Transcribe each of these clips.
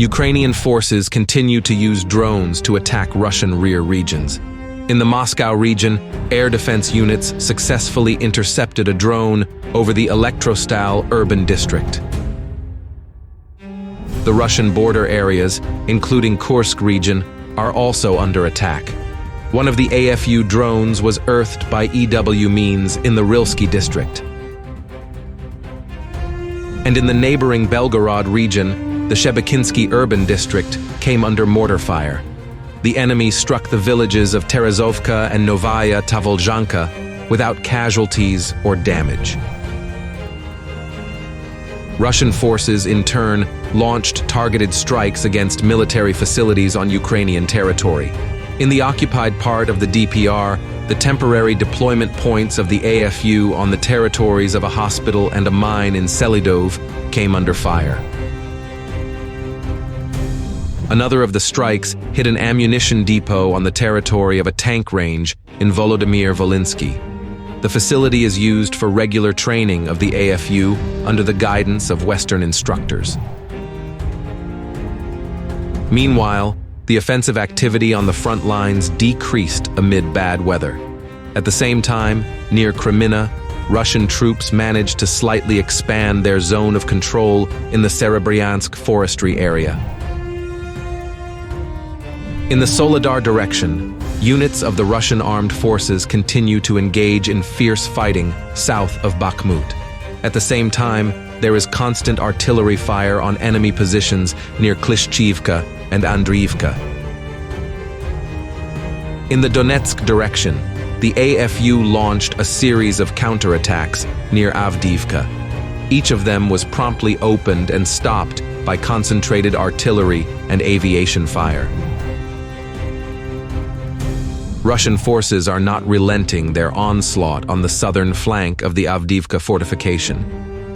Ukrainian forces continue to use drones to attack Russian rear regions. In the Moscow region, air defense units successfully intercepted a drone over the Elektrostal urban district. The Russian border areas, including Kursk region, are also under attack. One of the AFU drones was earthed by 𝐒𝐤𝐫𝐚 in the Rilsky district. And in the neighboring Belgorod region, the Shebekinsky urban district came under mortar fire. The enemy struck the villages of Terezovka and Novaya Tavoljhanka without casualties or damage. Russian forces, in turn, launched targeted strikes against military facilities on Ukrainian territory. In the occupied part of the DPR, the temporary deployment points of the AFU on the territories of a hospital and a mine in Selidov came under fire. Another of the strikes hit an ammunition depot on the territory of a tank range in Volodymyr-Volynski. The facility is used for regular training of the AFU under the guidance of Western instructors. Meanwhile, the offensive activity on the front lines decreased amid bad weather. At the same time, near Kreminna, Russian troops managed to slightly expand their zone of control in the Serebryansk forestry area. In the Soledar direction, units of the Russian armed forces continue to engage in fierce fighting south of Bakhmut. At the same time, there is constant artillery fire on enemy positions near Klishchivka and Andriivka. In the Donetsk direction, the AFU launched a series of counterattacks near Avdiivka. Each of them was promptly opened and stopped by concentrated artillery and aviation fire. Russian forces are not relenting their onslaught on the southern flank of the Avdiivka fortification.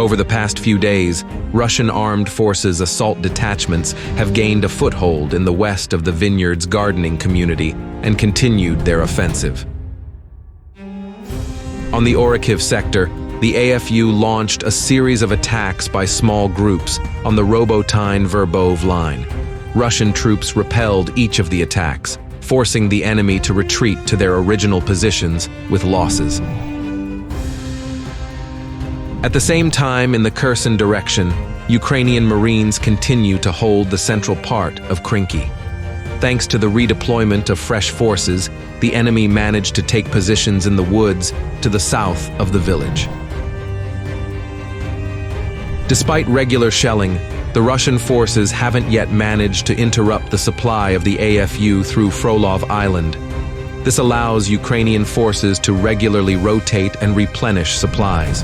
Over the past few days, Russian armed forces assault detachments have gained a foothold in the west of the vineyard's gardening community and continued their offensive. On the Orikhiv sector, the AFU launched a series of attacks by small groups on the Robotyne-Verbov line. Russian troops repelled each of the attacks, forcing the enemy to retreat to their original positions with losses. At the same time, in the Kherson direction, Ukrainian Marines continue to hold the central part of Krinky. Thanks to the redeployment of fresh forces, the enemy managed to take positions in the woods to the south of the village. Despite regular shelling, the Russian forces haven't yet managed to interrupt the supply of the AFU through Frolov Island. This allows Ukrainian forces to regularly rotate and replenish supplies.